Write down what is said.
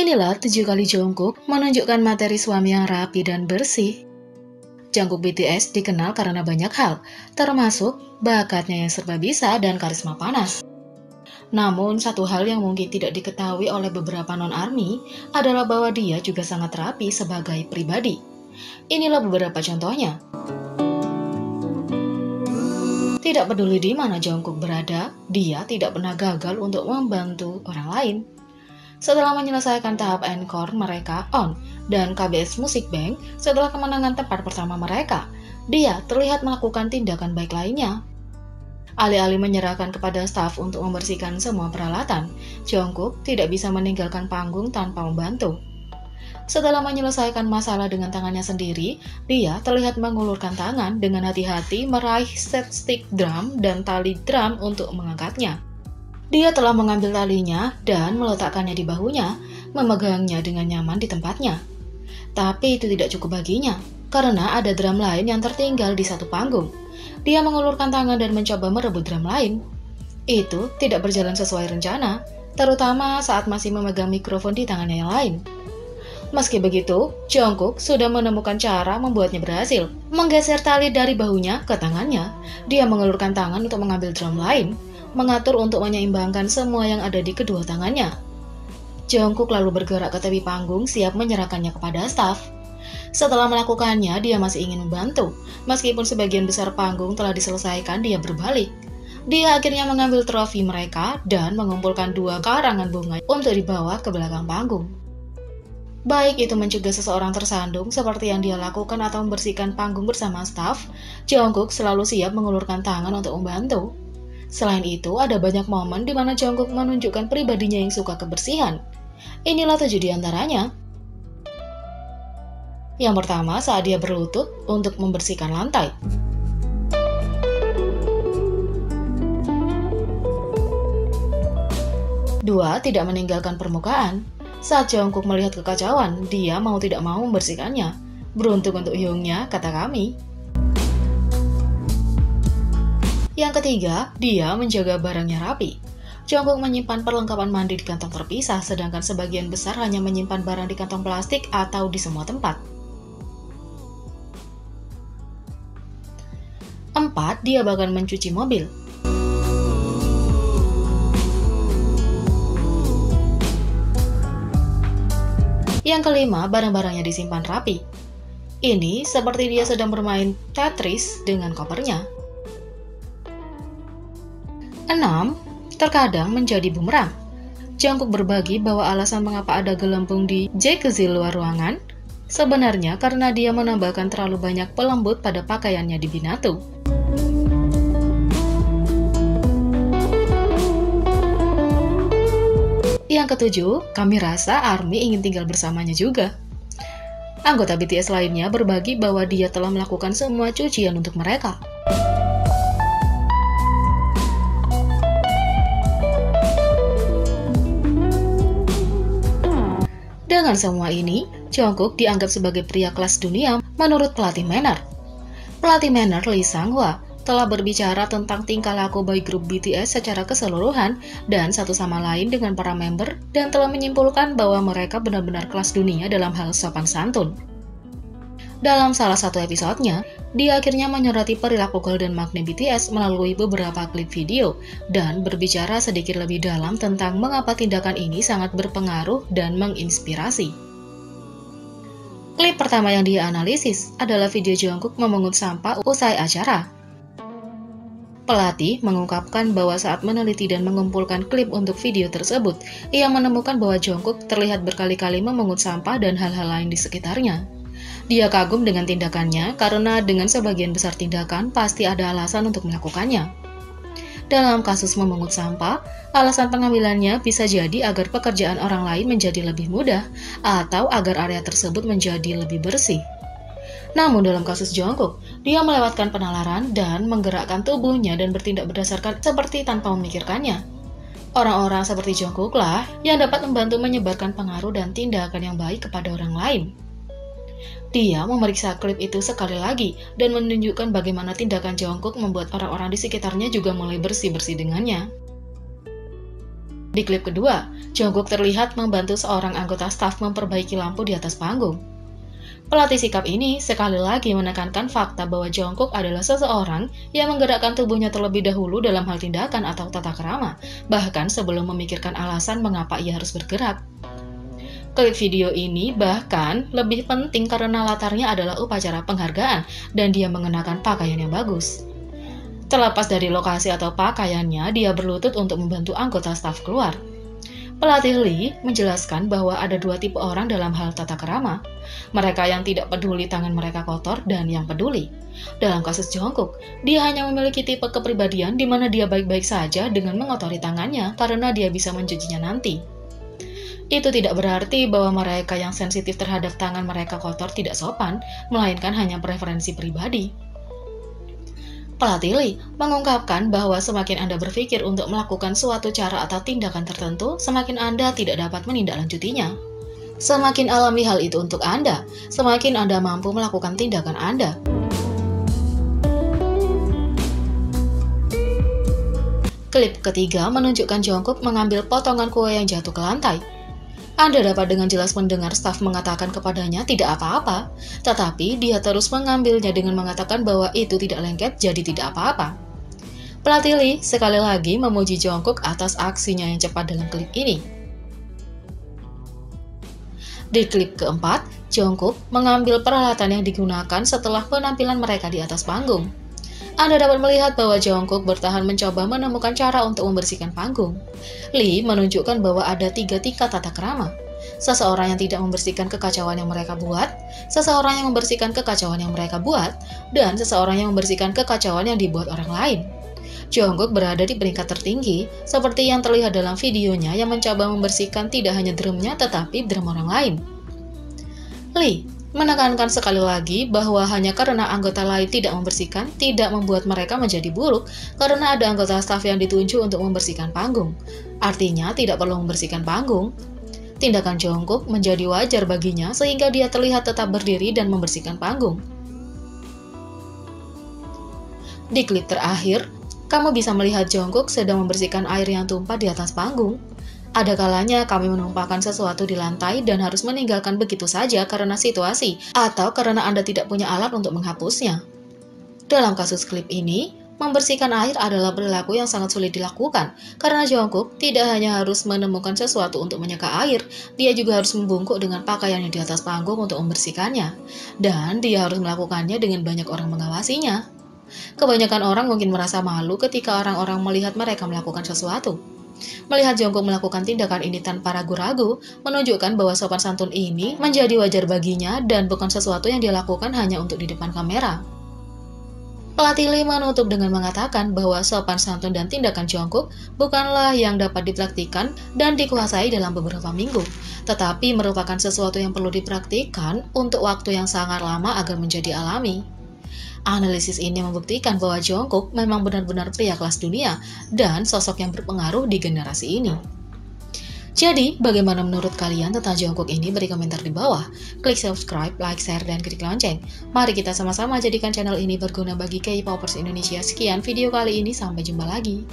Inilah 7 kali Jungkook menunjukkan materi suami yang rapi dan bersih. Jungkook BTS dikenal karena banyak hal, termasuk bakatnya yang serba bisa dan karisma panas. Namun, satu hal yang mungkin tidak diketahui oleh beberapa non-ARMY adalah bahwa dia juga sangat rapi sebagai pribadi. Inilah beberapa contohnya. Tidak peduli di mana Jungkook berada, dia tidak pernah gagal untuk membantu orang lain. Setelah menyelesaikan tahap encore mereka ON dan KBS Music Bank, setelah kemenangan tempat pertama mereka, dia terlihat melakukan tindakan baik lainnya. Alih-alih menyerahkan kepada staf untuk membersihkan semua peralatan, Jungkook tidak bisa meninggalkan panggung tanpa membantu. Setelah menyelesaikan masalah dengan tangannya sendiri, dia terlihat mengulurkan tangan dengan hati-hati meraih set stick drum dan tali drum untuk mengangkatnya. Dia telah mengambil talinya dan meletakkannya di bahunya, memegangnya dengan nyaman di tempatnya. Tapi itu tidak cukup baginya, karena ada drum lain yang tertinggal di satu panggung. Dia mengulurkan tangan dan mencoba merebut drum lain. Itu tidak berjalan sesuai rencana, terutama saat masih memegang mikrofon di tangannya yang lain. Meski begitu, Jungkook sudah menemukan cara membuatnya berhasil. Menggeser tali dari bahunya ke tangannya, dia mengulurkan tangan untuk mengambil drum lain, mengatur untuk menyeimbangkan semua yang ada di kedua tangannya. Jungkook lalu bergerak ke tepi panggung siap menyerahkannya kepada staf. Setelah melakukannya, dia masih ingin membantu. Meskipun sebagian besar panggung telah diselesaikan, dia berbalik. Dia akhirnya mengambil trofi mereka dan mengumpulkan 2 karangan bunga untuk dibawa ke belakang panggung. Baik itu mencegah seseorang tersandung seperti yang dia lakukan atau membersihkan panggung bersama staf, Jungkook selalu siap mengulurkan tangan untuk membantu. Selain itu, ada banyak momen di mana Jungkook menunjukkan pribadinya yang suka kebersihan. Inilah 7 di antaranya. Yang pertama, saat dia berlutut untuk membersihkan lantai. Dua, tidak meninggalkan permukaan. Saat Jungkook melihat kekacauan, dia mau tidak mau membersihkannya. Beruntung untuk Hyungnya, kata kami. Yang ketiga, dia menjaga barangnya rapi. Jungkook menyimpan perlengkapan mandi di kantong terpisah, sedangkan sebagian besar hanya menyimpan barang di kantong plastik atau di semua tempat. 4. Dia bahkan mencuci mobil. Yang kelima, barang-barangnya disimpan rapi. Ini seperti dia sedang bermain Tetris dengan kopernya. 6. Terkadang menjadi bumerang. Jungkook berbagi bahwa alasan mengapa ada gelembung di jacuzzi luar ruangan sebenarnya karena dia menambahkan terlalu banyak pelembut pada pakaiannya di Binatu. Yang ketujuh, kami rasa ARMY ingin tinggal bersamanya juga. Anggota BTS lainnya berbagi bahwa dia telah melakukan semua cucian untuk mereka. Dengan semua ini, Jungkook dianggap sebagai pria kelas dunia menurut pelatih Manner. Pelatih Manner, Lee Sang-hwa, telah berbicara tentang tingkah laku boy group BTS secara keseluruhan dan satu sama lain dengan para member dan telah menyimpulkan bahwa mereka benar-benar kelas dunia dalam hal sopan santun. Dalam salah satu episodenya, dia akhirnya menyoroti perilaku Golden Magnet BTS melalui beberapa klip video dan berbicara sedikit lebih dalam tentang mengapa tindakan ini sangat berpengaruh dan menginspirasi. Klip pertama yang dia analisis adalah video Jungkook memungut sampah usai acara. Pelatih mengungkapkan bahwa saat meneliti dan mengumpulkan klip untuk video tersebut, ia menemukan bahwa Jungkook terlihat berkali-kali memungut sampah dan hal-hal lain di sekitarnya. Dia kagum dengan tindakannya karena dengan sebagian besar tindakan pasti ada alasan untuk melakukannya. Dalam kasus memungut sampah, alasan pengambilannya bisa jadi agar pekerjaan orang lain menjadi lebih mudah atau agar area tersebut menjadi lebih bersih. Namun dalam kasus Jungkook, dia melewatkan penalaran dan menggerakkan tubuhnya dan bertindak berdasarkan seperti tanpa memikirkannya. Orang-orang seperti Jungkook lah yang dapat membantu menyebarkan pengaruh dan tindakan yang baik kepada orang lain. Dia memeriksa klip itu sekali lagi dan menunjukkan bagaimana tindakan Jungkook membuat orang-orang di sekitarnya juga mulai bersih-bersih dengannya. Di klip kedua, Jungkook terlihat membantu seorang anggota staf memperbaiki lampu di atas panggung. Pelatih sikap ini sekali lagi menekankan fakta bahwa Jungkook adalah seseorang yang menggerakkan tubuhnya terlebih dahulu dalam hal tindakan atau tata krama, bahkan sebelum memikirkan alasan mengapa ia harus bergerak. Klip video ini bahkan lebih penting karena latarnya adalah upacara penghargaan dan dia mengenakan pakaian yang bagus. Terlepas dari lokasi atau pakaiannya, dia berlutut untuk membantu anggota staf keluar. Pelatih Lee menjelaskan bahwa ada dua tipe orang dalam hal tata krama. Mereka yang tidak peduli tangan mereka kotor dan yang peduli. Dalam kasus Jungkook, dia hanya memiliki tipe kepribadian di mana dia baik-baik saja dengan mengotori tangannya karena dia bisa mencucinya nanti. Itu tidak berarti bahwa mereka yang sensitif terhadap tangan mereka kotor tidak sopan, melainkan hanya preferensi pribadi. Pelatih Lee mengungkapkan bahwa semakin Anda berpikir untuk melakukan suatu cara atau tindakan tertentu, semakin Anda tidak dapat menindaklanjutinya. Semakin alami hal itu untuk Anda, semakin Anda mampu melakukan tindakan Anda. Klip ketiga menunjukkan Jungkook mengambil potongan kue yang jatuh ke lantai. Anda dapat dengan jelas mendengar staf mengatakan kepadanya tidak apa-apa, tetapi dia terus mengambilnya dengan mengatakan bahwa itu tidak lengket jadi tidak apa-apa. Pelatih Lee sekali lagi memuji Jungkook atas aksinya yang cepat dalam klip ini. Di klip keempat, Jungkook mengambil peralatan yang digunakan setelah penampilan mereka di atas panggung. Anda dapat melihat bahwa Jungkook bertahan mencoba menemukan cara untuk membersihkan panggung. Lee menunjukkan bahwa ada 3 tingkat tata krama. Seseorang yang tidak membersihkan kekacauan yang mereka buat, seseorang yang membersihkan kekacauan yang mereka buat, dan seseorang yang membersihkan kekacauan yang dibuat orang lain. Jungkook berada di peringkat tertinggi, seperti yang terlihat dalam videonya yang mencoba membersihkan tidak hanya drumnya tetapi drum orang lain. Lee menekankan sekali lagi bahwa hanya karena anggota lain tidak membersihkan, tidak membuat mereka menjadi buruk karena ada anggota staf yang ditunjuk untuk membersihkan panggung. Artinya tidak perlu membersihkan panggung. Tindakan Jungkook menjadi wajar baginya sehingga dia terlihat tetap berdiri dan membersihkan panggung. Di klip terakhir, kamu bisa melihat Jungkook sedang membersihkan air yang tumpah di atas panggung. Ada kalanya kami menumpahkan sesuatu di lantai dan harus meninggalkan begitu saja karena situasi atau karena Anda tidak punya alat untuk menghapusnya. Dalam kasus klip ini, membersihkan air adalah perilaku yang sangat sulit dilakukan karena Jungkook tidak hanya harus menemukan sesuatu untuk menyeka air, dia juga harus membungkuk dengan pakaiannya di atas panggung untuk membersihkannya. Dan dia harus melakukannya dengan banyak orang mengawasinya. Kebanyakan orang mungkin merasa malu ketika orang-orang melihat mereka melakukan sesuatu. Melihat Jungkook melakukan tindakan ini tanpa ragu-ragu, menunjukkan bahwa sopan santun ini menjadi wajar baginya dan bukan sesuatu yang dia lakukan hanya untuk di depan kamera. Pelatih Lee menutup dengan mengatakan bahwa sopan santun dan tindakan Jungkook bukanlah yang dapat dipraktikkan dan dikuasai dalam beberapa minggu, tetapi merupakan sesuatu yang perlu dipraktikkan untuk waktu yang sangat lama agar menjadi alami. Analisis ini membuktikan bahwa Jungkook memang benar-benar pria kelas dunia dan sosok yang berpengaruh di generasi ini. Jadi, bagaimana menurut kalian tentang Jungkook ini? Beri komentar di bawah. Klik subscribe, like, share, dan klik lonceng. Mari kita sama-sama jadikan channel ini berguna bagi K-popers Indonesia. Sekian video kali ini, sampai jumpa lagi.